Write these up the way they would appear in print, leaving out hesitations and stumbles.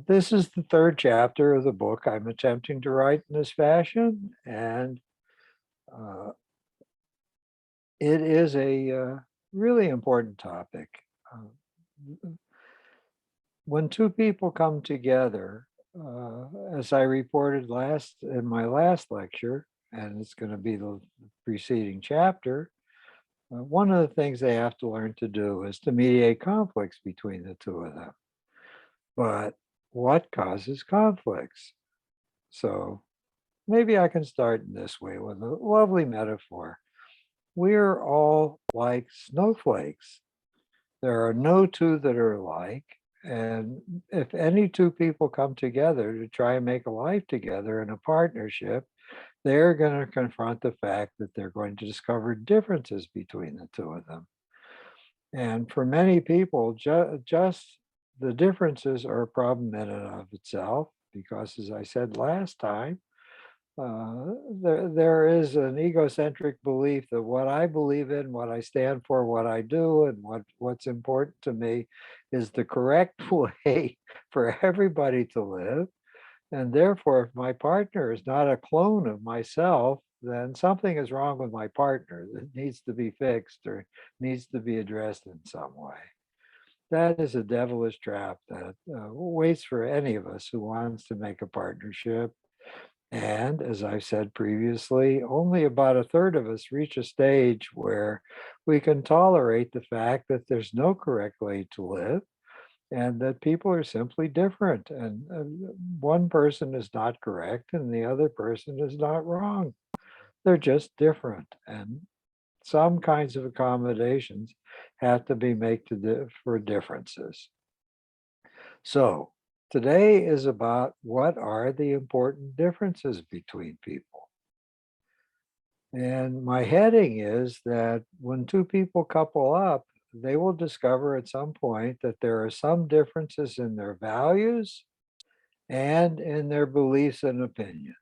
This is the third chapter of the book I'm attempting to write in this fashion, and uh, it is a really important topic. Uh, when two people come together, as I reported last in my last lecture, and it's going to be the preceding chapter, one of the things they have to learn to do is to mediate conflicts between the two of them. But what causes conflicts? So maybe I can start in this way with a lovely metaphor. We're all like snowflakes. There are no two that are alike. And if any two people come together to try and make a life together in a partnership, they're going to confront the fact that they're going to discover differences between the two of them. And for many people, just the differences are a problem in and of itself, because as I said last time, there is an egocentric belief that what I believe in, what I stand for, what I do, and what's important to me is the correct way for everybody to live. And therefore, if my partner is not a clone of myself, then something is wrong with my partner that needs to be fixed or needs to be addressed in some way. That is a devilish trap that waits for any of us who wants to make a partnership. And as I've said previously, only about a third of us reach a stage where we can tolerate the fact that there's no correct way to live and that people are simply different. And one person is not correct and the other person is not wrong. They're just different. And some kinds of accommodations have to be made for differences. So today is about what are the important differences between people. And my heading is that when two people couple up, they will discover at some point that there are some differences in their values and in their beliefs and opinions.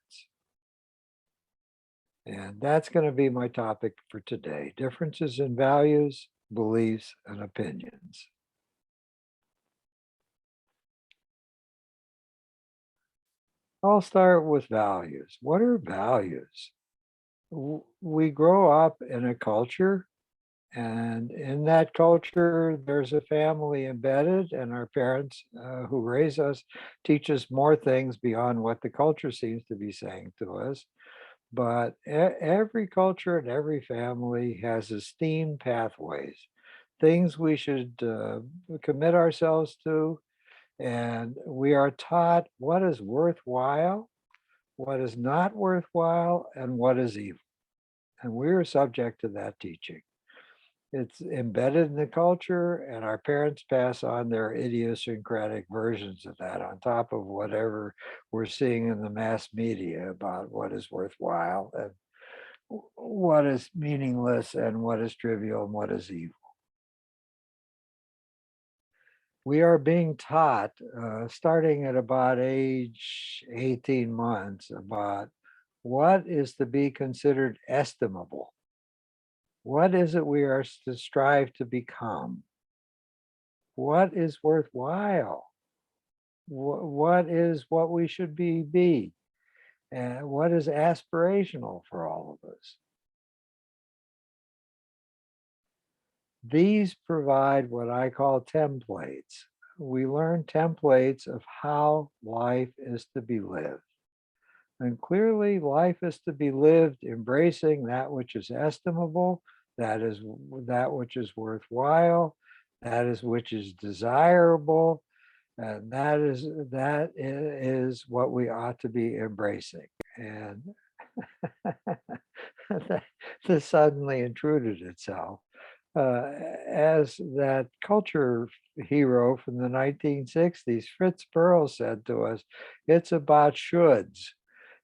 And that's going to be my topic for today, differences in values, beliefs, and opinions. I'll start with values. What are values? We grow up in a culture, and in that culture, there's a family embedded, and our parents who raise us teach us more things beyond what the culture seems to be saying to us. But every culture and every family has esteemed pathways, things we should commit ourselves to. And we are taught what is worthwhile, what is not worthwhile, and what is evil. And we are subject to that teaching. It's embedded in the culture, and our parents pass on their idiosyncratic versions of that on top of whatever we're seeing in the mass media about what is worthwhile and what is meaningless and what is trivial and what is evil. We are being taught, starting at about age 18 months, about what is to be considered estimable. What is it we are to strive to become? What is worthwhile? What is what we should be? And what is aspirational for all of us? These provide what I call templates. We learn templates of how life is to be lived. And clearly, life is to be lived embracing that which is estimable, that is that which is worthwhile, that is which is desirable, and that is what we ought to be embracing. And this suddenly intruded itself as that culture hero from the 1960s, Fritz Perls, said to us, it's about shoulds.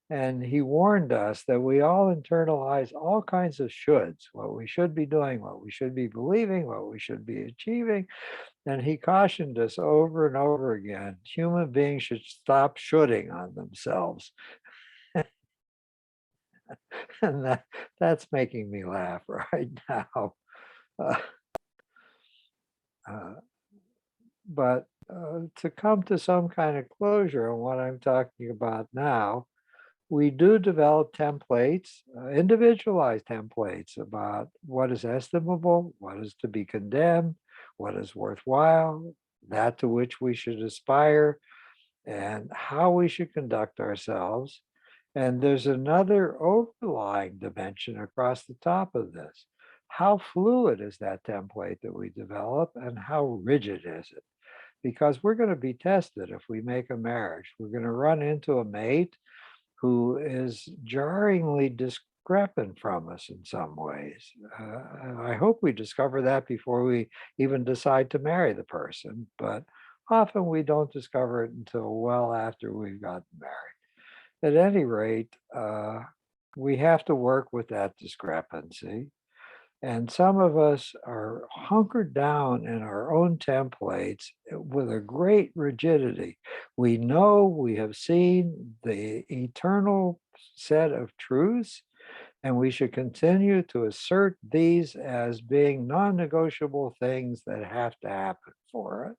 And he warned us that we all internalize all kinds of shoulds, what we should be doing, what we should be believing, what we should be achieving. And he cautioned us over and over again, human beings should stop shoulding on themselves. And that's making me laugh right now. Uh, uh, but to come to some kind of closure on what I'm talking about now, we do develop templates, individualized templates about what is estimable, what is to be condemned, what is worthwhile, that to which we should aspire, and how we should conduct ourselves. And there's another overlying dimension across the top of this. How fluid is that template that we develop, and how rigid is it? Because we're going to be tested if we make a marriage. We're going to run into a mate who is jarringly discrepant from us in some ways. I hope we discover that before we even decide to marry the person, but often we don't discover it until well after we've gotten married. At any rate, we have to work with that discrepancy. And some of us are hunkered down in our own templates with a great rigidity. We know we have seen the eternal set of truths, and we should continue to assert these as being non-negotiable things that have to happen for us,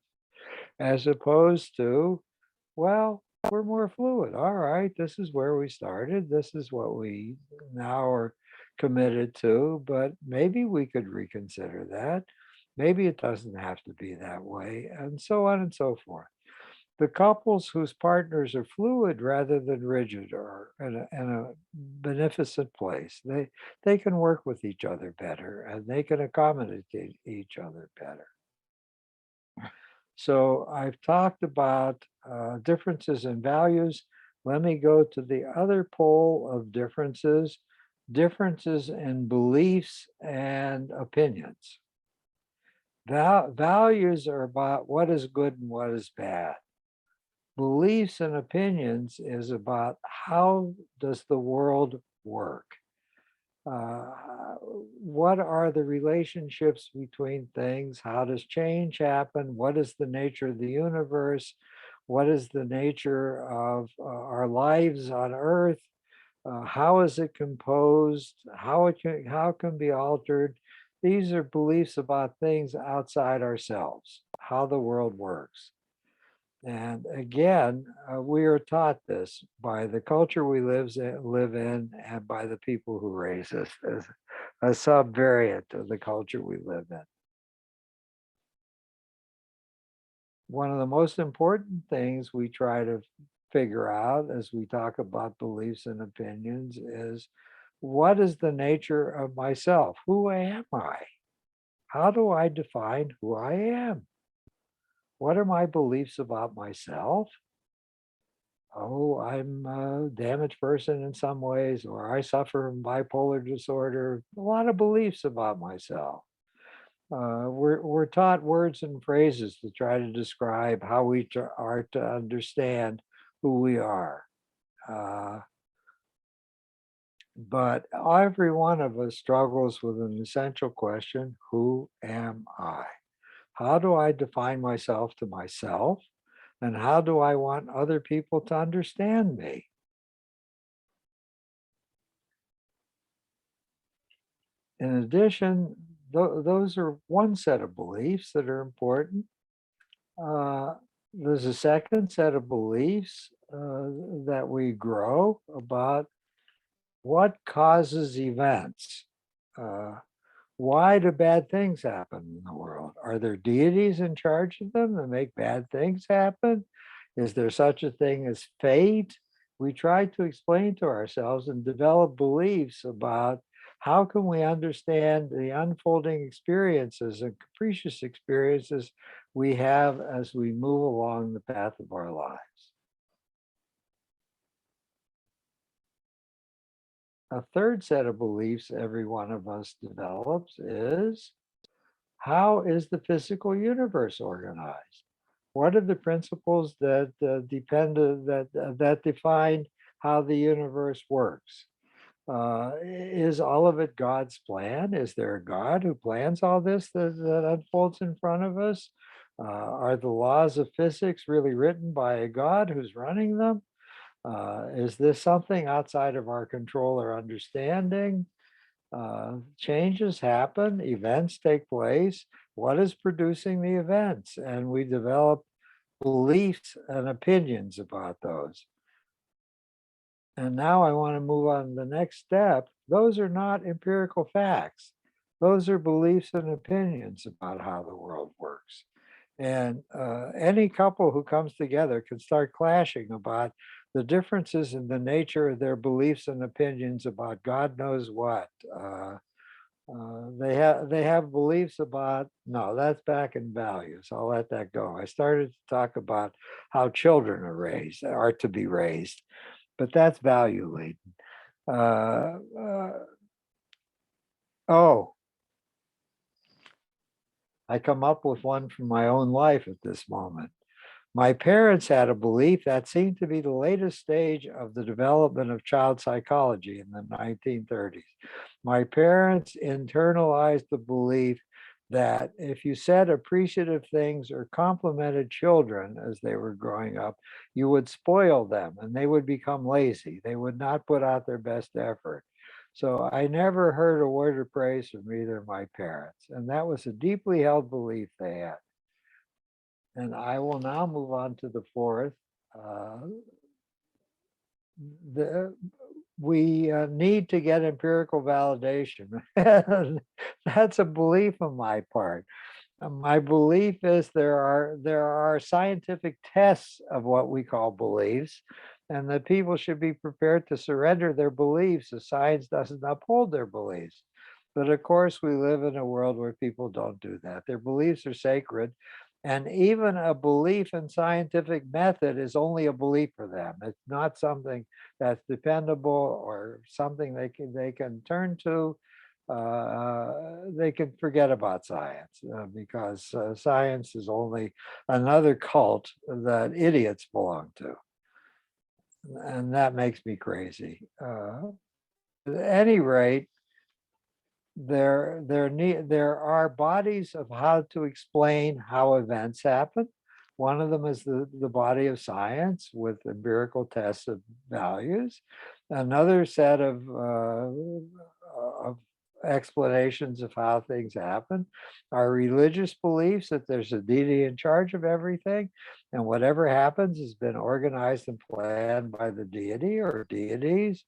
as opposed to, well, we're more fluid. All right, this is where we started. This is what we now are committed to, but maybe we could reconsider that. Maybe it doesn't have to be that way, and so on and so forth. The couples whose partners are fluid rather than rigid are in a beneficent place. They can work with each other better, and they can accommodate each other better. So I've talked about differences in values. Let me go to the other pole of differences, differences in beliefs and opinions. Values are about what is good and what is bad. Beliefs and opinions is about how does the world work? What are the relationships between things? How does change happen? What is the nature of the universe? What is the nature of our lives on Earth? How is it composed? How can be altered? These are beliefs about things outside ourselves, how the world works. And again, we are taught this by the culture we live in and by the people who raise us as a subvariant of the culture we live in. One of the most important things we try to figure out as we talk about beliefs and opinions is, what is the nature of myself? Who am I? How do I define who I am? What are my beliefs about myself? Oh, I'm a damaged person in some ways, or I suffer from bipolar disorder. A lot of beliefs about myself. We're taught words and phrases to try to describe how we are to understand who we are. Uh, but every one of us struggles with an essential question: who am I? How do I define myself to myself? And how do I want other people to understand me? In addition, those are one set of beliefs that are important. Uh, there's a second set of beliefs that we grow about what causes events. Uh, why do bad things happen in the world? Are there deities in charge of them that make bad things happen? Is there such a thing as fate? We try to explain to ourselves and develop beliefs about how can we understand the unfolding experiences and capricious experiences we have as we move along the path of our lives. A third set of beliefs every one of us develops is, how is the physical universe organized? What are the principles that that define how the universe works? Is all of it God's plan? Is there a God who plans all this that unfolds in front of us? Are the laws of physics really written by a God who's running them? Is this something outside of our control or understanding? Changes happen, events take place. What is producing the events? And we develop beliefs and opinions about those. And now I want to move on to the next step. Those are not empirical facts. Those are beliefs and opinions about how the world works. And any couple who comes together can start clashing about the differences in the nature of their beliefs and opinions about God knows what. They have beliefs about, no, that's back in values. I'll let that go. I started to talk about how children are to be raised, but that's value laden. Uh, uh, oh, I come up with one from my own life at this moment. My parents had a belief that seemed to be the latest stage of the development of child psychology in the 1930s. My parents internalized the belief that if you said appreciative things or complimented children as they were growing up, you would spoil them and they would become lazy. They would not put out their best effort. So I never heard a word of praise from either of my parents. And that was a deeply held belief they had. And I will now move on to the fourth. Uh, the, we need to get empirical validation. That's a belief on my part. My belief is there are scientific tests of what we call beliefs, and that people should be prepared to surrender their beliefs if science doesn't uphold their beliefs. But of course, we live in a world where people don't do that. Their beliefs are sacred, and even a belief in scientific method is only a belief for them. It's not something that's dependable or something they can turn to. They can forget about science because science is only another cult that idiots belong to, and that makes me crazy. At any rate, there are bodies of how to explain how events happen. One of them is the body of science with empirical tests of values. Another set of explanations of how things happen are religious beliefs that there's a deity in charge of everything, and whatever happens has been organized and planned by the deity or deities,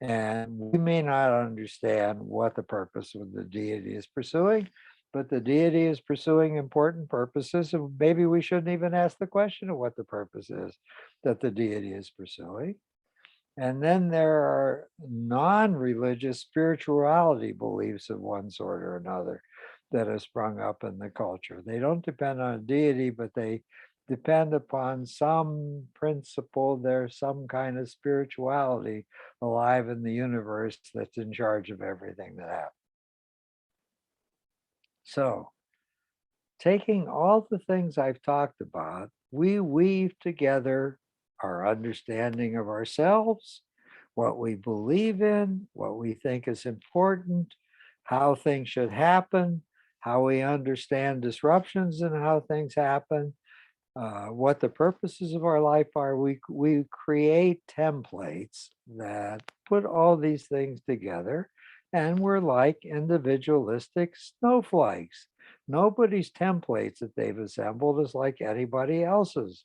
and we may not understand what the purpose of the deity is pursuing, but the deity is pursuing important purposes. And maybe we shouldn't even ask the question of what the purpose is that the deity is pursuing. And then there are non religious spirituality beliefs of one sort or another that have sprung up in the culture. They don't depend on a deity, but they depend upon some principle. There's some kind of spirituality alive in the universe that's in charge of everything that happens. So, taking all the things I've talked about, we weave together our understanding of ourselves, what we believe in, what we think is important, how things should happen, how we understand disruptions and how things happen, what the purposes of our life are. We create templates that put all these things together, and we're like individualistic snowflakes. Nobody's templates that they've assembled is like anybody else's.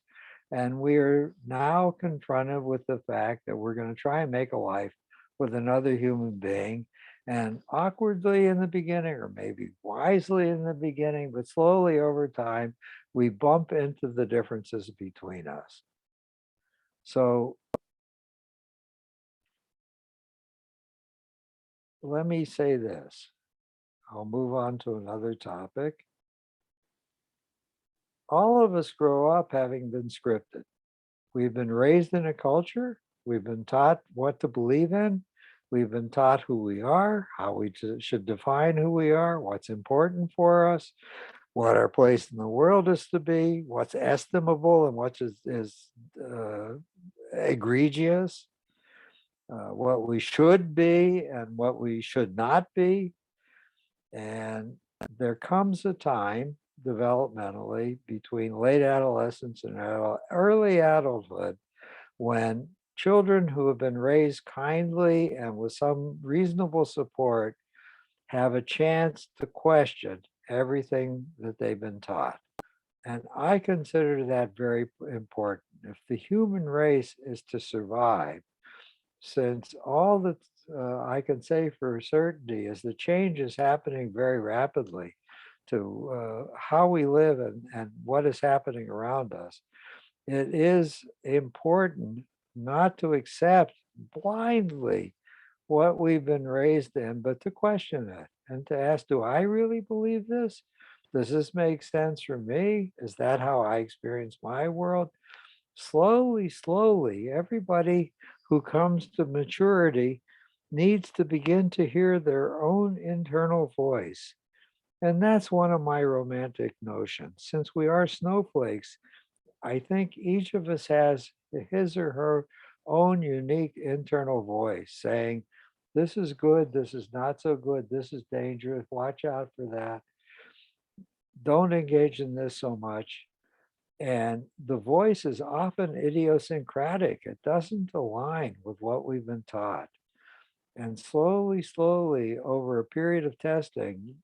And we're now confronted with the fact that we're going to try and make a life with another human being. And awkwardly in the beginning, or maybe wisely in the beginning, but slowly over time, we bump into the differences between us. So let me say this. I'll move on to another topic. All of us grow up having been scripted. We've been raised in a culture. We've been taught what to believe in. We've been taught who we are, how we should define who we are, what's important for us, what our place in the world is to be, what's estimable and what is egregious, what we should be and what we should not be. And there comes a time developmentally between late adolescence and early adulthood when children who have been raised kindly and with some reasonable support have a chance to question everything that they've been taught. And I consider that very important. If the human race is to survive, since all that I can say for certainty is the change is happening very rapidly to how we live and what is happening around us, it is important not to accept blindly what we've been raised in, but to question it and to ask, do I really believe this? Does this make sense for me? Is that how I experience my world? Slowly, slowly, everybody who comes to maturity needs to begin to hear their own internal voice. And that's one of my romantic notions. Since we are snowflakes, I think each of us has his or her own unique internal voice saying, this is good, this is not so good, this is dangerous, watch out for that. Don't engage in this so much. And the voice is often idiosyncratic. It doesn't align with what we've been taught. And slowly, slowly, over a period of testing,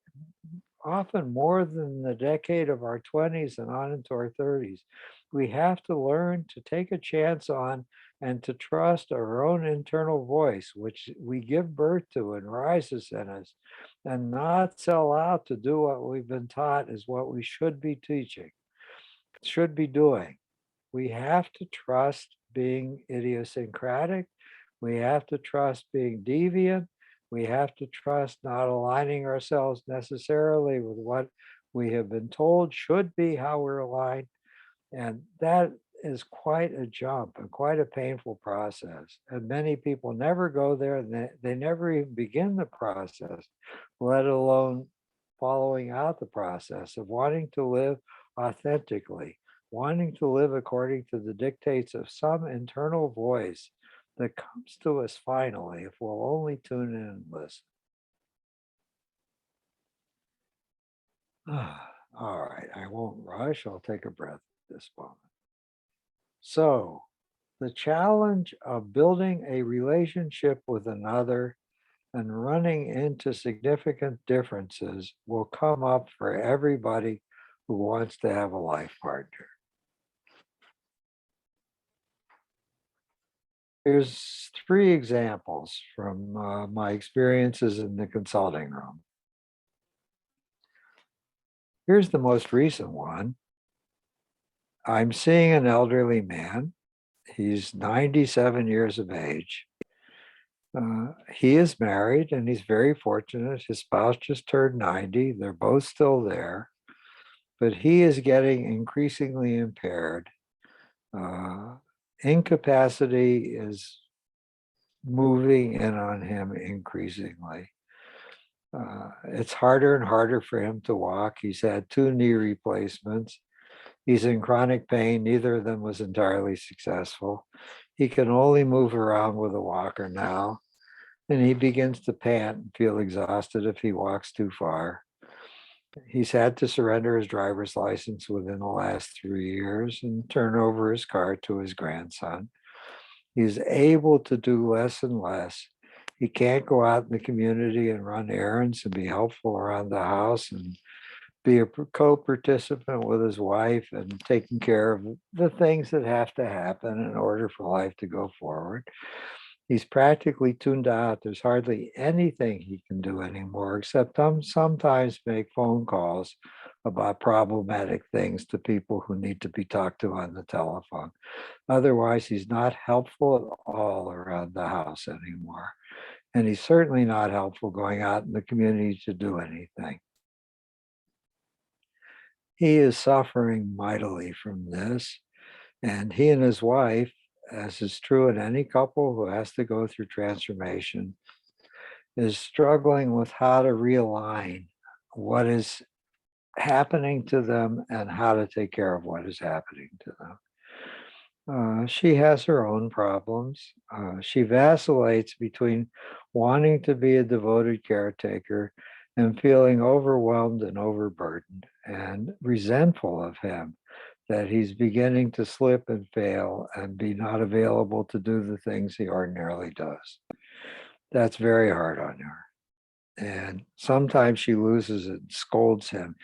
often more than the decade of our 20s and on into our 30s, we have to learn to take a chance on and to trust our own internal voice, which we give birth to and rises in us, and not sell out to do what we've been taught is what we should be teaching, should be doing. We have to trust being idiosyncratic. We have to trust being deviant. We have to trust not aligning ourselves necessarily with what we have been told should be how we're aligned. And that is quite a jump and quite a painful process. And many people never go there and they never even begin the process, let alone following out the process of wanting to live authentically, wanting to live according to the dictates of some internal voice that comes to us finally if we'll only tune in and listen. All right, I won't rush. I'll take a breath at this moment. So, the challenge of building a relationship with another and running into significant differences will come up for everybody who wants to have a life partner. Here's three examples from my experiences in the consulting room. Here's the most recent one. I'm seeing an elderly man. He's 97 years of age. He is married and he's very fortunate. His spouse just turned 90. They're both still there, but he is getting increasingly impaired. Incapacity is moving in on him increasingly. It's harder and harder for him to walk. He's had 2 knee replacements. He's in chronic pain. Neither of them was entirely successful. He can only move around with a walker now, and he begins to pant and feel exhausted if he walks too far. He's had to surrender his driver's license within the last 3 years and turn over his car to his grandson. He's able to do less and less. He can't go out in the community and run errands and be helpful around the house and be a co-participant with his wife and taking care of the things that have to happen in order for life to go forward. He's practically tuned out. There's hardly anything he can do anymore except sometimes make phone calls about problematic things to people who need to be talked to on the telephone. Otherwise, he's not helpful at all around the house anymore. And he's certainly not helpful going out in the community to do anything. He is suffering mightily from this. And he and his wife, as is true in any couple who has to go through transformation, is struggling with how to realign what is happening to them and how to take care of what is happening to them. She has her own problems. She vacillates between wanting to be a devoted caretaker and feeling overwhelmed and overburdened and resentful of him that he's beginning to slip and fail and be not available to do the things he ordinarily does. That's very hard on her. And sometimes she loses it and scolds him.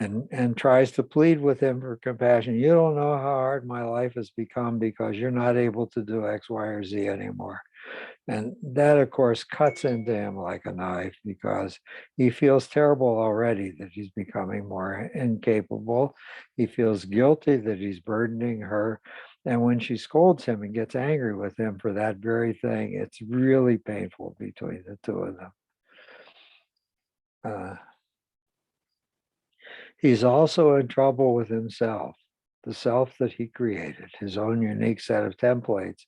and tries to plead with him for compassion. You don't know how hard my life has become because you're not able to do X, Y, or Z anymore. And that, of course, cuts into him like a knife because he feels terrible already that he's becoming more incapable. He feels guilty that he's burdening her. And when she scolds him and gets angry with him for that very thing, it's really painful between the two of them. Uh, he's also in trouble with himself, the self that he created, his own unique set of templates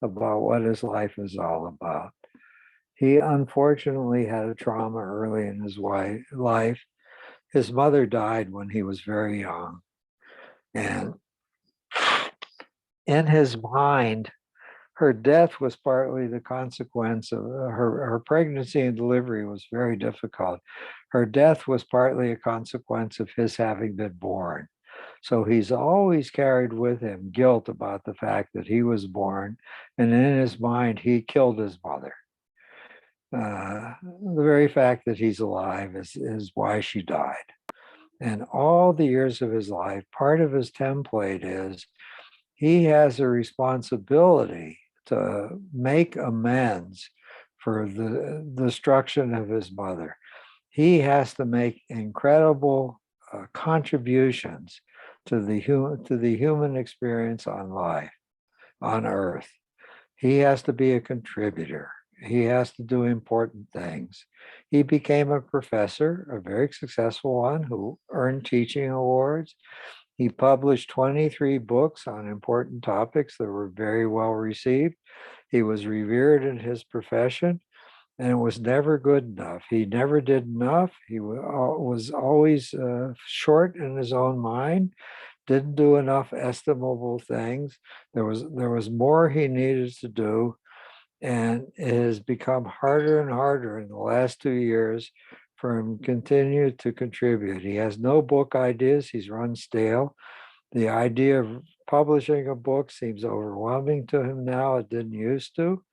about what his life is all about. He unfortunately had a trauma early in his life. His mother died when he was very young. And in his mind, her death was partly the consequence of her pregnancy and delivery was very difficult. Her death was partly a consequence of his having been born. So he's always carried with him guilt about the fact that he was born. And in his mind, he killed his mother. The very fact that he's alive is why she died. And all the years of his life, part of his template is he has a responsibility to make amends for the destruction of his mother. He has to make incredible contributions to the human experience on life, on Earth. He has to be a contributor. He has to do important things. He became a professor, a very successful one who earned teaching awards. He published 23 books on important topics that were very well received. He was revered in his profession and it was never good enough. He never did enough. He was always short in his own mind, didn't do enough estimable things. There was more he needed to do, and it has become harder and harder in the last 2 years for him to continue to contribute. He has no book ideas. He's run stale. The idea of publishing a book seems overwhelming to him now. It didn't used to.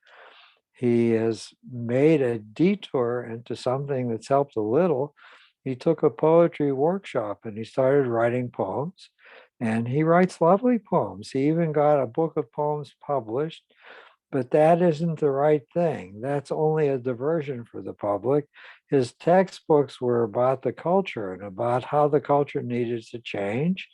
He has made a detour into something that's helped a little. He took a poetry workshop and he started writing poems, and he writes lovely poems. He even got a book of poems published, but that isn't the right thing. That's only a diversion for the public. His textbooks were about the culture and about how the culture needed to change.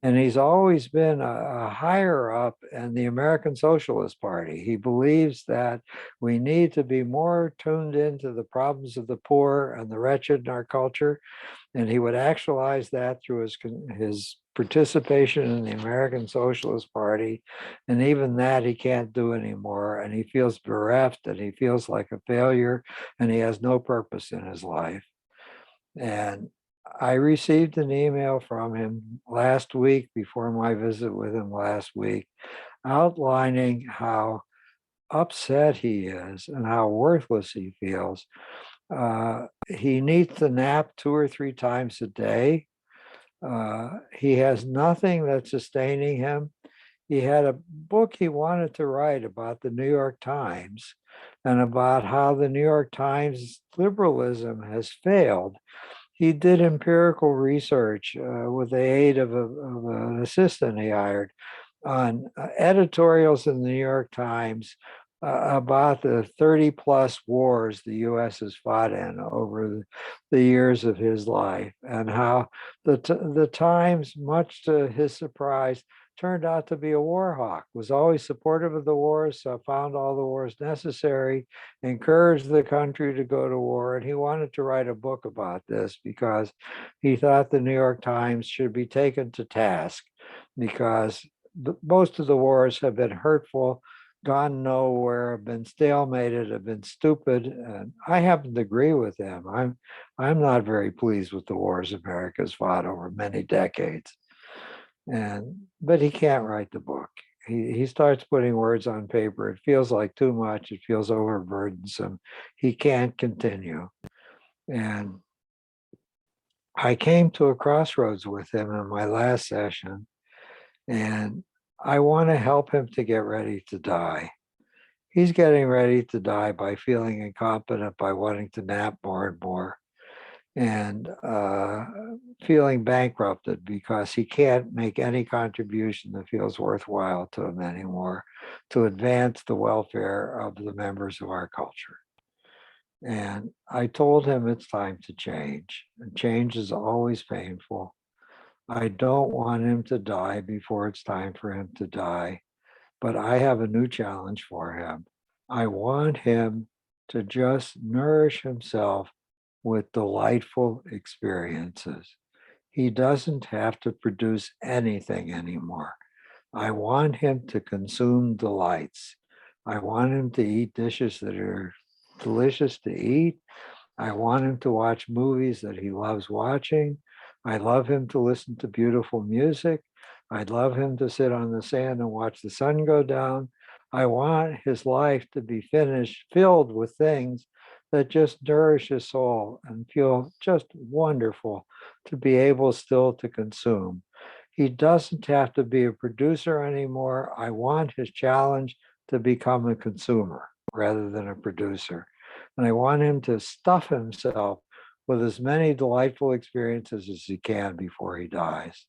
And he's always been a higher up in the American Socialist Party. He believes that we need to be more tuned into the problems of the poor and the wretched in our culture. And he would actualize that through his participation in the American Socialist Party. And even that he can't do anymore. And he feels bereft and he feels like a failure and he has no purpose in his life. And I received an email from him last week before my visit with him last week, outlining how upset he is and how worthless he feels. He needs to nap 2 or 3 times a day. He has nothing that's sustaining him. He had a book he wanted to write about the New York Times and about how the New York Times liberalism has failed. He did empirical research with the aid of an assistant he hired on editorials in the New York Times about the 30 plus wars the US has fought in over the years of his life, and how the Times, much to his surprise, turned out to be a war hawk, was always supportive of the wars, found all the wars necessary, encouraged the country to go to war. And he wanted to write a book about this because he thought the New York Times should be taken to task because most of the wars have been hurtful, gone nowhere, have been stalemated, have been stupid. And I happen to agree with him. I'm not very pleased with the wars America's fought over many decades. But he can't write the book. He starts putting words on paper. It feels like too much. It feels overburdensome. He can't continue. And I came to a crossroads with him in my last session, and I want to help him to get ready to die. He's getting ready to die by feeling incompetent, by wanting to nap more and more. and feeling bankrupted because he can't make any contribution that feels worthwhile to him anymore to advance the welfare of the members of our culture. And I told him it's time to change. And change is always painful. I don't want him to die before it's time for him to die, but I have a new challenge for him. I want him to just nourish himself with delightful experiences. He doesn't have to produce anything anymore. I want him to consume delights. I want him to eat dishes that are delicious to eat. I want him to watch movies that he loves watching. I love him to listen to beautiful music. I'd love him to sit on the sand and watch the sun go down. I want his life to be finished, filled with things that just nourish his soul and feel just wonderful to be able still to consume. He doesn't have to be a producer anymore. I want his challenge to become a consumer rather than a producer. And I want him to stuff himself with as many delightful experiences as he can before he dies.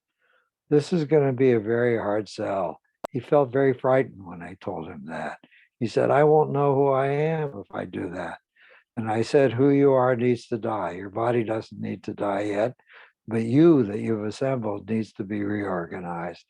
This is going to be a very hard sell. He felt very frightened when I told him that. He said, I won't know who I am if I do that. And I said, who you are needs to die. Your body doesn't need to die yet, but you that you've assembled needs to be reorganized.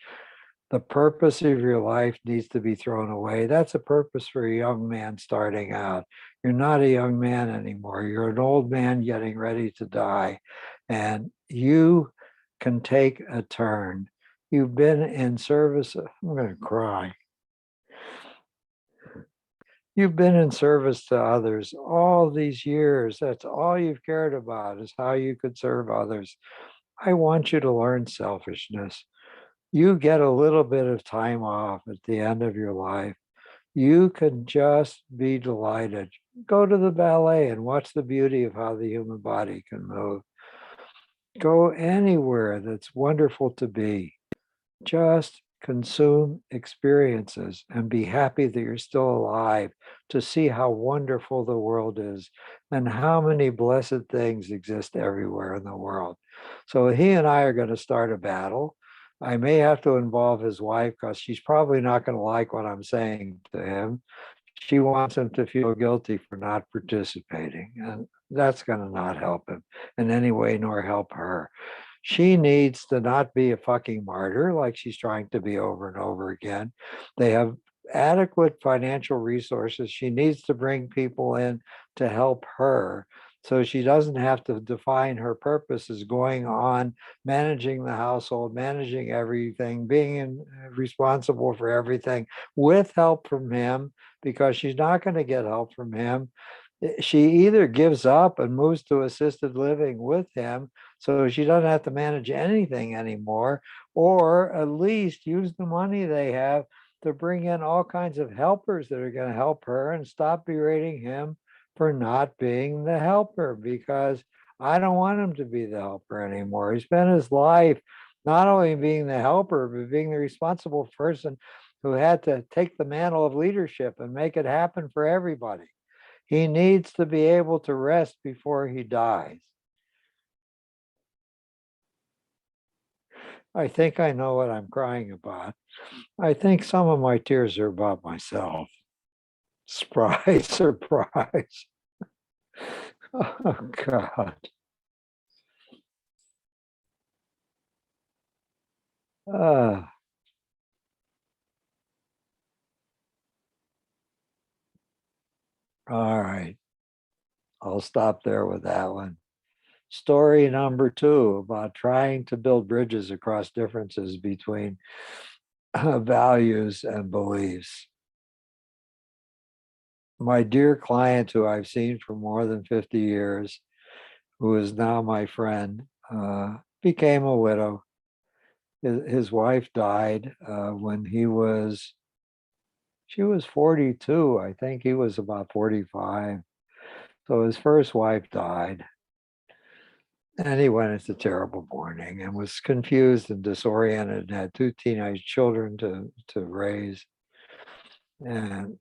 The purpose of your life needs to be thrown away. That's a purpose for a young man starting out. You're not a young man anymore. You're an old man getting ready to die. And you can take a turn. You've been in service. I'm going to cry. You've been in service to others all these years. That's all you've cared about is how you could serve others. I want you to learn selfishness. You get a little bit of time off at the end of your life. You can just be delighted. Go to the ballet and watch the beauty of how the human body can move. Go anywhere that's wonderful to be. Just consume experiences and be happy that you're still alive to see how wonderful the world is and how many blessed things exist everywhere in the world. So he and I are going to start a battle. I may have to involve his wife because she's probably not going to like what I'm saying to him. She wants him to feel guilty for not participating, and that's going to not help him in any way nor help her. She needs to not be a fucking martyr like she's trying to be over and over again. They have adequate financial resources. She needs to bring people in to help her so she doesn't have to define her purpose as going on managing the household, managing everything, responsible for everything with help from him, because she's not going to get help from him. She either gives up and moves to assisted living with him so she doesn't have to manage anything anymore, or at least use the money they have to bring in all kinds of helpers that are going to help her and stop berating him for not being the helper, because I don't want him to be the helper anymore. He spent his life not only being the helper, but being the responsible person who had to take the mantle of leadership and make it happen for everybody. He needs to be able to rest before he dies. I think I know what I'm crying about. I think some of my tears are about myself. Surprise, surprise. Oh, God. Uh, all right. I'll stop there with that one. Story number two about trying to build bridges across differences between values and beliefs. My dear client, who I've seen for more than 50 years, who is now my friend, became a widow. His wife died when she was 42. I think he was about 45. So his first wife died. And he went into terrible mourning and was confused and disoriented and had two teenage children to raise. And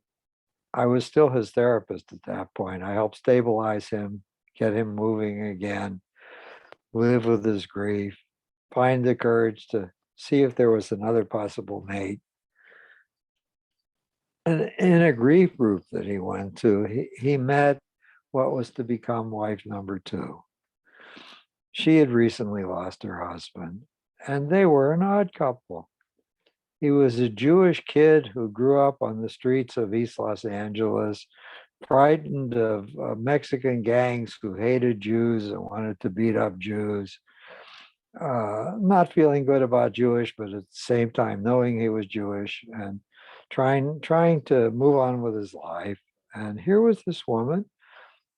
I was still his therapist at that point. I helped stabilize him, get him moving again. live with his grief, find the courage to see if there was another possible mate. And in a grief group that he went to, he met what was to become wife number two. She had recently lost her husband, and they were an odd couple. He was a Jewish kid who grew up on the streets of East Los Angeles, frightened of Mexican gangs who hated Jews and wanted to beat up Jews. Not feeling good about Jewish, but at the same time knowing he was Jewish and trying to move on with his life. And here was this woman,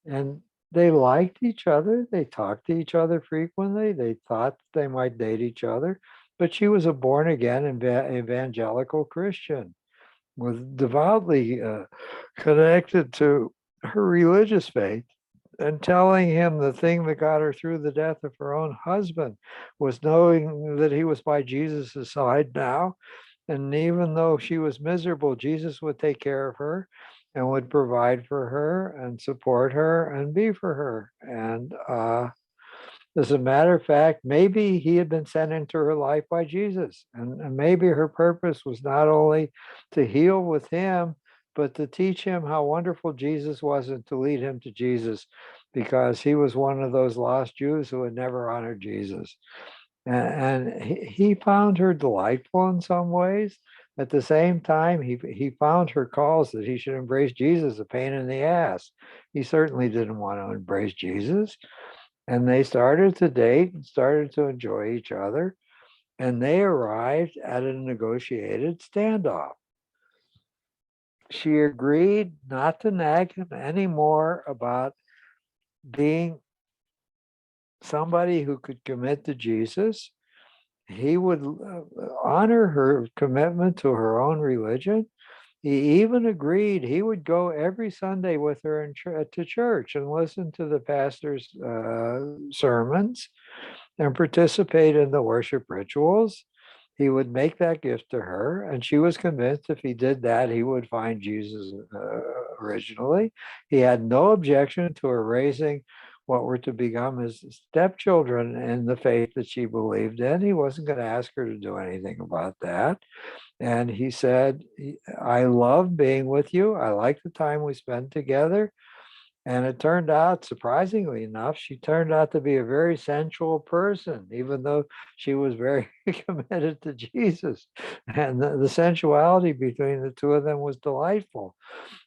and they liked each other. They talked to each other frequently. They thought they might date each other, but she was a born again evangelical Christian, was devoutly connected to her religious faith, and telling him the thing that got her through the death of her own husband was knowing that he was by Jesus' side now. And even though she was miserable, Jesus would take care of her and would provide for her and support her and be for her. And as a matter of fact, maybe he had been sent into her life by Jesus. And maybe her purpose was not only to heal with him, but to teach him how wonderful Jesus was and to lead him to Jesus, because he was one of those lost Jews who had never honored Jesus. And he found her delightful in some ways. At the same time, he found her calls that he should embrace Jesus a pain in the ass. He certainly didn't want to embrace Jesus. And they started to date and started to enjoy each other. And they arrived at a negotiated standoff. She agreed not to nag him anymore about being somebody who could commit to Jesus. He would honor her commitment to her own religion. He even agreed he would go every Sunday with her to church and listen to the pastor's sermons and participate in the worship rituals. He would make that gift to her, and she was convinced if he did that, he would find Jesus originally. He had no objection to her raising what were to become his stepchildren in the faith that she believed in. He wasn't going to ask her to do anything about that. And he said, I love being with you. I like the time we spend together. And it turned out, surprisingly enough, she turned out to be a very sensual person, even though she was very committed to Jesus. And the sensuality between the two of them was delightful.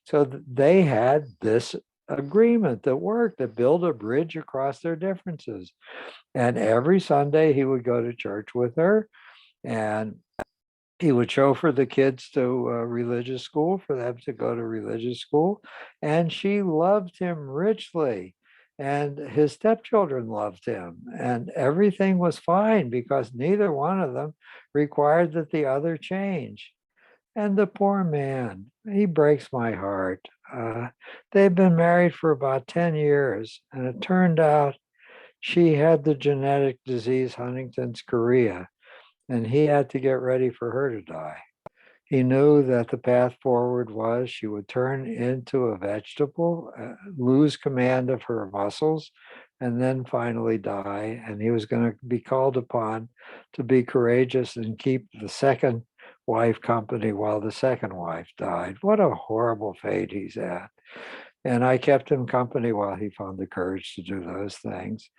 So they had this agreement that worked, that built a bridge across their differences. And every Sunday he would go to church with her, and he would chauffeur the kids to religious school for them to go to religious school. And she loved him richly. And his stepchildren loved him. And everything was fine because neither one of them required that the other change. And the poor man, he breaks my heart. They've been married for about 10 years. And it turned out she had the genetic disease Huntington's chorea, and he had to get ready for her to die. He knew that the path forward was she would turn into a vegetable, lose command of her muscles, and then finally die. And he was going to be called upon to be courageous and keep the second wife company while the second wife died. What a horrible fate he's at. And I kept him company while he found the courage to do those things.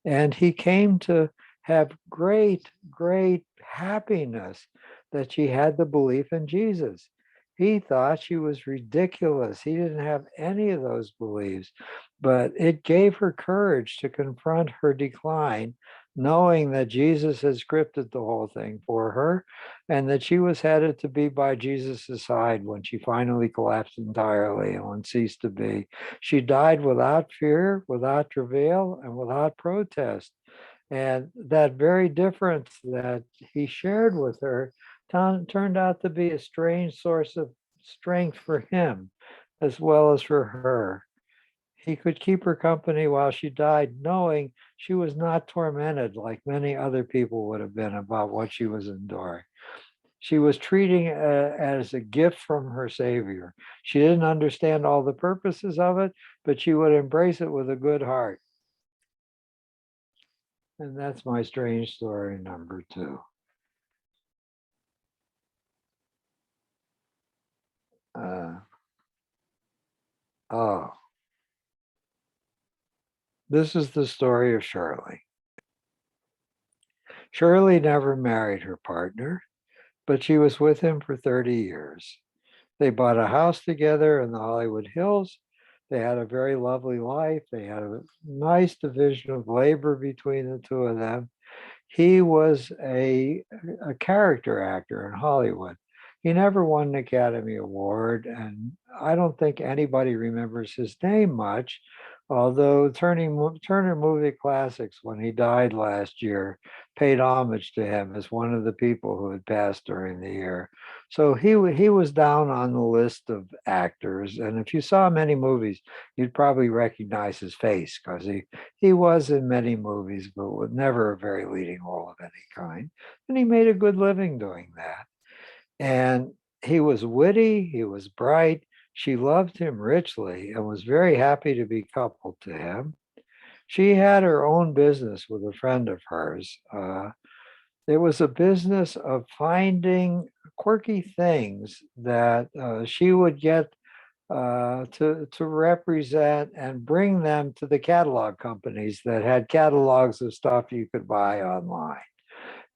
And he came to have great, great happiness that she had the belief in Jesus. He thought she was ridiculous. He didn't have any of those beliefs, but it gave her courage to confront her decline, knowing that Jesus had scripted the whole thing for her and that she was headed to be by Jesus' side when she finally collapsed entirely and when ceased to be. She died without fear, without travail, and without protest. And that very difference that he shared with her turned out to be a strange source of strength for him as well as for her. He could keep her company while she died, knowing she was not tormented like many other people would have been about what she was enduring. She was treating it as a gift from her Savior. She didn't understand all the purposes of it, but she would embrace it with a good heart. And that's my strange story number two. Uh, oh, this is the story of Shirley. Shirley never married her partner, but she was with him for 30 years. They bought a house together in the Hollywood Hills. They had a very lovely life. They had a nice division of labor between the two of them. He was a character actor in Hollywood. He never won an Academy Award, and I don't think anybody remembers his name much. Although Turner Movie Classics, when he died last year, paid homage to him as one of the people who had passed during the year. So he was down on the list of actors, and if you saw many movies, you'd probably recognize his face because he was in many movies, but with never a very leading role of any kind. And he made a good living doing that. And he was witty, he was bright. She loved him richly and was very happy to be coupled to him. She had her own business with a friend of hers. There was a business of finding quirky things that she would get to represent and bring them to the catalog companies that had catalogs of stuff you could buy online.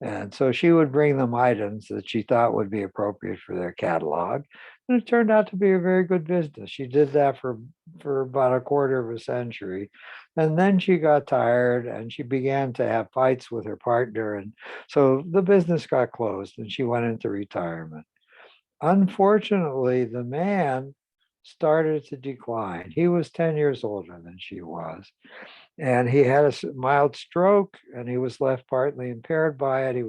And so she would bring them items that she thought would be appropriate for their catalog. And it turned out to be a very good business. She did that for about a quarter of a century. And then she got tired and she began to have fights with her partner. And so the business got closed and she went into retirement. Unfortunately, the man started to decline. He was 10 years older than she was. And he had a mild stroke and he was left partly impaired by it. He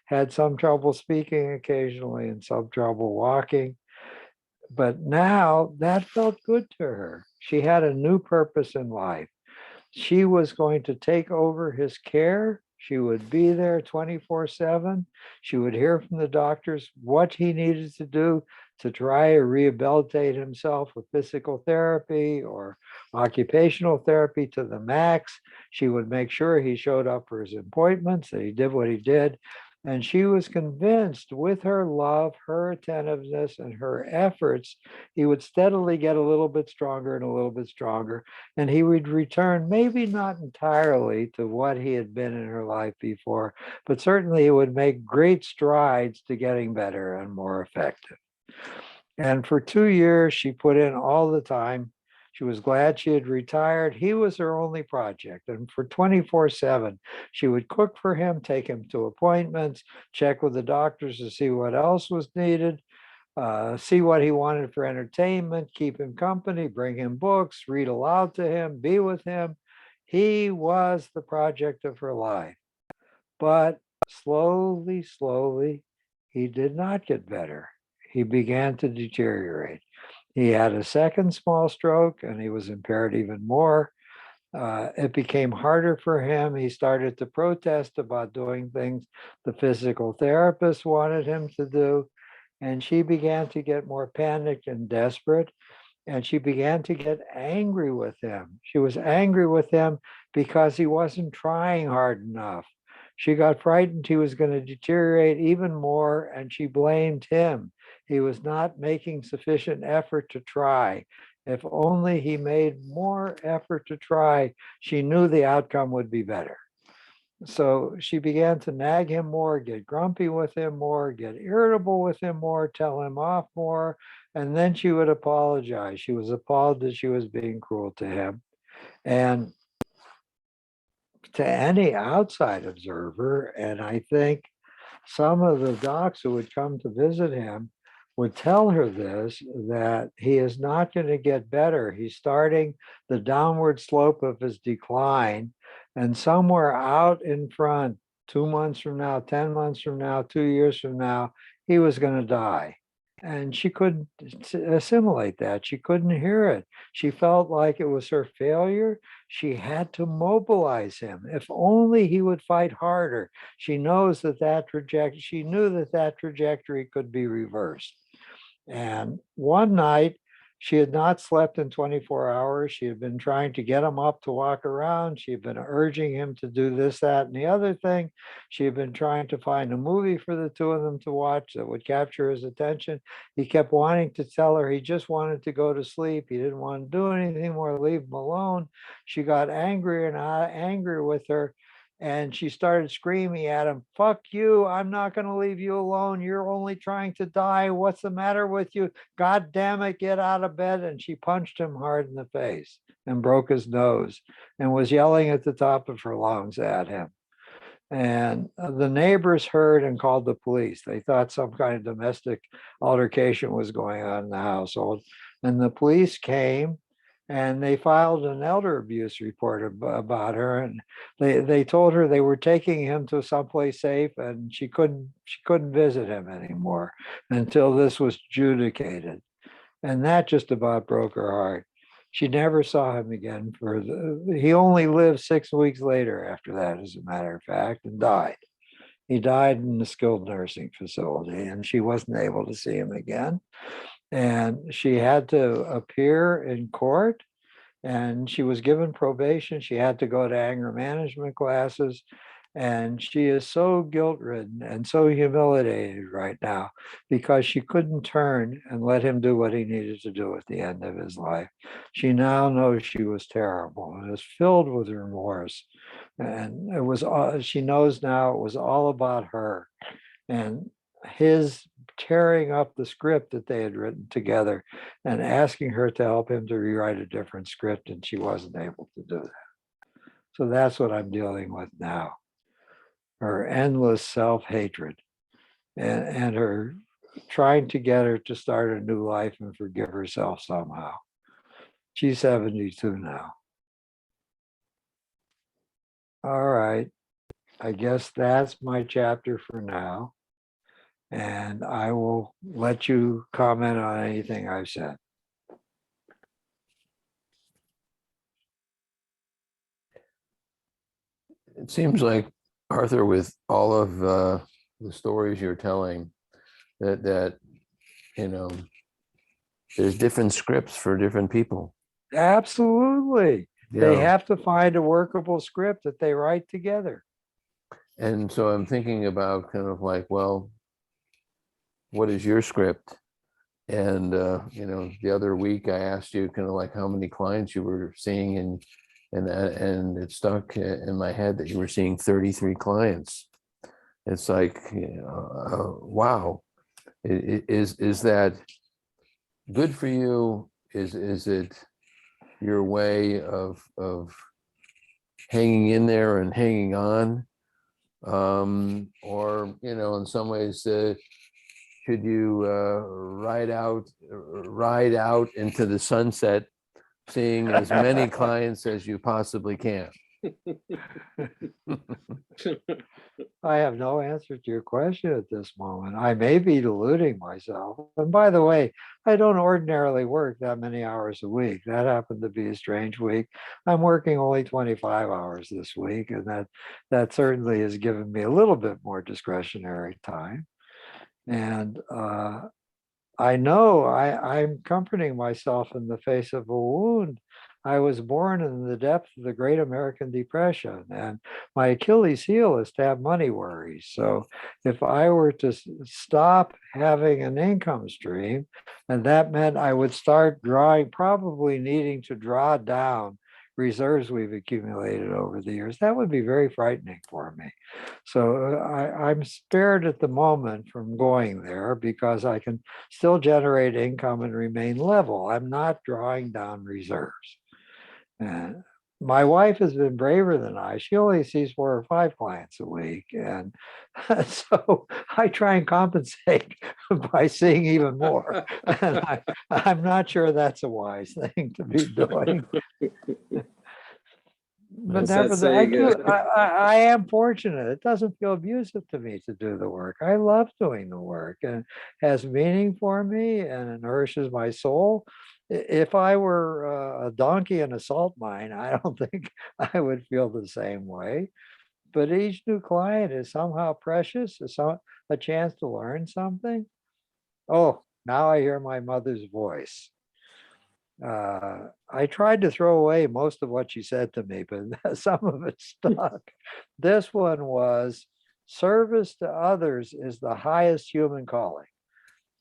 had some trouble speaking occasionally and some trouble walking. But now that felt good to her. She had a new purpose in life. She was going to take over his care. She would be there 24/7. She would hear from the doctors what he needed to do to try to rehabilitate himself with physical therapy or occupational therapy to the max. She would make sure he showed up for his appointments, that he did what he did. And she was convinced with her love, her attentiveness, and her efforts, he would steadily get a little bit stronger and a little bit stronger. And he would return, maybe not entirely to what he had been in her life before, but certainly he would make great strides to getting better and more effective. And for 2 years, she put in all the time. She was glad she had retired. He was her only project. And for 24/7, she would cook for him, take him to appointments, check with the doctors to see what else was needed, see what he wanted for entertainment, keep him company, bring him books, read aloud to him, be with him. He was the project of her life. But slowly, slowly, he did not get better. He began to deteriorate. He had a second small stroke and he was impaired even more. It became harder for him. He started to protest about doing things the physical therapist wanted him to do. And she began to get more panicked and desperate. And she began to get angry with him. She was angry with him because he wasn't trying hard enough. She got frightened he was going to deteriorate even more, and she blamed him. He was not making sufficient effort to try. If only he made more effort to try, she knew the outcome would be better. So she began to nag him more, get grumpy with him more, get irritable with him more, tell him off more. And then she would apologize. She was appalled that she was being cruel to him. And to any outside observer, and I think some of the docs who would come to visit him would tell her this, that he is not going to get better. He's starting the downward slope of his decline. And somewhere out in front, 2 months from now, 10 months from now, 2 years from now, he was going to die. And she couldn't assimilate that. She couldn't hear it. She felt like it was her failure. She had to mobilize him. If only he would fight harder. She knows that she knew that that trajectory could be reversed. And one night She had not slept in 24 hours. She had been trying to get him up to walk around. She had been urging him to do this, that, and the other thing. She had been trying to find a movie for the two of them to watch that would capture his attention. He kept wanting to tell her he just wanted to go to sleep. He didn't want to do anything more, leave him alone. She got angry and angry with her. And she started screaming at him, "Fuck you. I'm not going to leave you alone. You're only trying to die. What's the matter with you? God damn it, get out of bed." And she punched him hard in the face and broke his nose and was yelling at the top of her lungs at him. And the neighbors heard and called the police. They thought some kind of domestic altercation was going on in the household. And the police came and they filed an elder abuse report about her. And they told her they were taking him to someplace safe and she couldn't visit him anymore until this was adjudicated. And that just about broke her heart. She never saw him again he only lived 6 weeks later after that, as a matter of fact, and died. He died in the skilled nursing facility and she wasn't able to see him again. And she had to appear in court and she was given probation. She had to go to anger management classes. And she is so guilt-ridden and so humiliated right now because she couldn't turn and let him do what he needed to do at the end of his life. She now knows she was terrible and is filled with remorse. And she knows now it was all about her and his tearing up the script that they had written together and asking her to help him to rewrite a different script, and she wasn't able to do that. So that's what I'm dealing with now. Her endless self-hatred and her trying to get her to start a new life and forgive herself somehow. She's 72 now. All right. I guess that's my chapter for now. And I will let you comment on anything I've said. It seems like, Arthur, with all of the stories you're telling, that there's different scripts for different people. Absolutely. They Yeah. have to find a workable script that they write together. And so I'm thinking about kind of like, well, what is your script? And the other week I asked you kind of like how many clients you were seeing, and it stuck in my head that you were seeing 33 clients. It's like, wow. Is that good for you? Is it your way of hanging in there and hanging on? Or, in some ways, should you ride out into the sunset, seeing as many clients as you possibly can? I have no answer to your question at this moment. I may be deluding myself. And by the way, I don't ordinarily work that many hours a week. That happened to be a strange week. I'm working only 25 hours this week, and that certainly has given me a little bit more discretionary time. And I know I'm comforting myself in the face of a wound. I was born in the depth of the Great American Depression, and my Achilles heel is to have money worries. So if I were to stop having an income stream, and that meant I would start probably needing to draw down reserves we've accumulated over the years, that would be very frightening for me. So I'm spared at the moment from going there because I can still generate income and remain level. I'm not drawing down reserves. And my wife has been braver than I. She only sees 4 or 5 clients a week. And so I try and compensate by seeing even more. And I'm not sure that's a wise thing to be doing. But nevertheless, I am fortunate. It doesn't feel abusive to me to do the work. I love doing the work and it has meaning for me and it nourishes my soul. If I were a donkey in a salt mine, I don't think I would feel the same way. But each new client is somehow precious, a chance to learn something. Oh, now I hear my mother's voice. I tried to throw away most of what she said to me, but some of it stuck. This one was service to others is the highest human calling.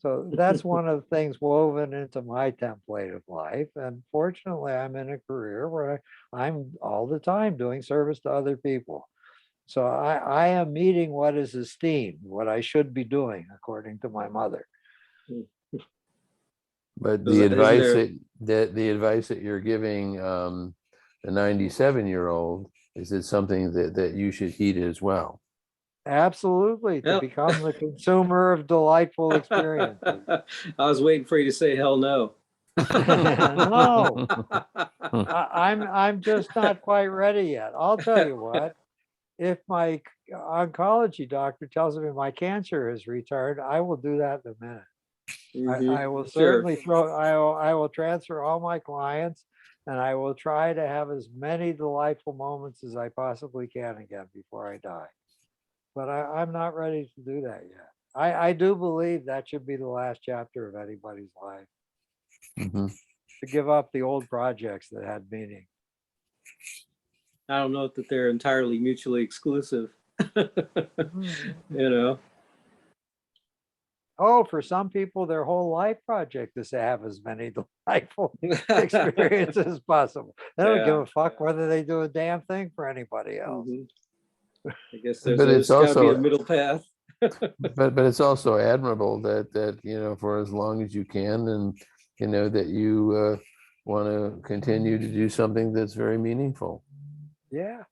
So that's one of the things woven into my template of life. And fortunately, I'm in a career where I'm all the time doing service to other people. So I am meeting what is esteemed, what I should be doing, according to my mother. But So the isn't advice there- the advice that you're giving the 97-year-old, is it something that you should heed as well? Absolutely, to Yep. become the consumer of delightful experiences. I was waiting for you to say hell no. No, I'm just not quite ready yet. I'll tell you what, if my oncology doctor tells me my cancer has returned, I will do that in a minute. Mhm. I will Sure. certainly I will transfer all my clients, and I will try to have as many delightful moments as I possibly can again before I die. But I'm not ready to do that yet. I do believe that should be the last chapter of anybody's life, Mhm. to give up the old projects that had meaning. I don't know that they're entirely mutually exclusive. Mhm. You know. Oh, for some people, their whole life project is to have as many delightful experiences as possible. They don't give Yeah, a fuck whether they do a damn thing for anybody else. Mhm. I guess But there's it's got to be a also middle path. but it's also admirable that for as long as you can, and that you want to continue to do something that's very meaningful. Yeah.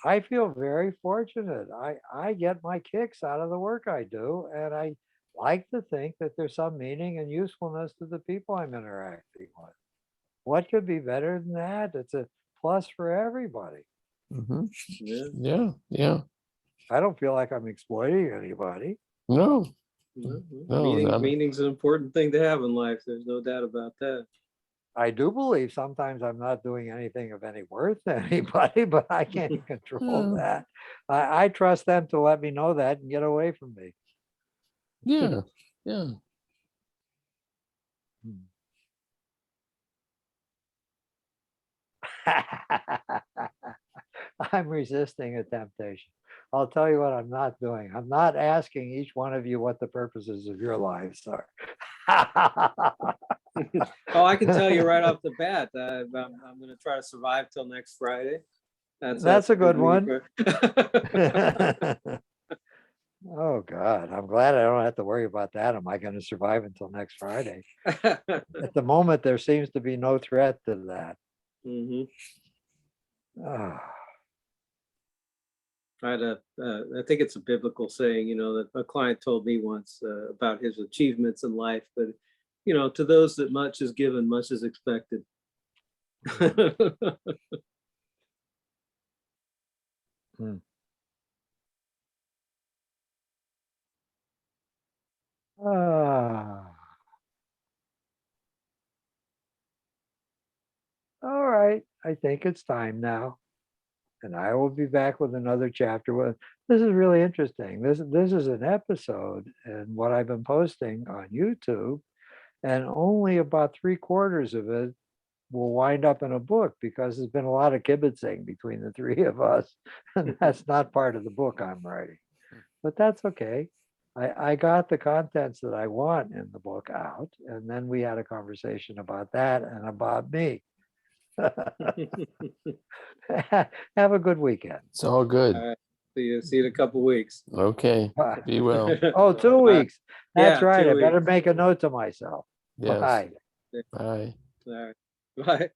I feel very fortunate. I get my kicks out of the work I do, and I like to think that there's some meaning and usefulness to the people I'm interacting with. What could be better than that? It's a plus for everybody. Mhm. Yeah. Yeah. I don't feel like I'm exploiting anybody. No, Mhm. no, not- Meaning's an important thing to have in life. There's no doubt about that. I do believe sometimes I'm not doing anything of any worth to anybody, but I can't control Yeah. that. I trust them to let me know that and get away from me. yeah, yeah. I'm resisting a temptation. I'll tell you what I'm not doing. I'm not asking each one of you what the purposes of your lives are. Oh, I can tell you right off the bat, I'm going to try to survive till next Friday. That's a good one. one. Oh, God, I'm glad I don't have to worry about that. Am I going to survive until next Friday? At the moment, there seems to be no threat to that. Mhm. Ah, I think it's a biblical saying, that a client told me once about his achievements in life, but to those that much is given, much is expected. hmm. Ah. All right, I think it's time now. And I will be back with another chapter. Well, this is really interesting. This is an episode and what I've been posting on YouTube, and only about 3/4 of it will wind up in a book because there's been a lot of kibitzing between the three of us, and that's not part of the book I'm writing. But that's okay. I got the contents that I want in the book out, and then we had a conversation about that and about me. Have a good weekend. It's all good. All right. See you in a couple weeks. Okay, Bye. be well. Oh, 2 weeks. That's yeah, right. 2 I better weeks. make a note to myself. Yes. Bye. Bye. All right. Bye.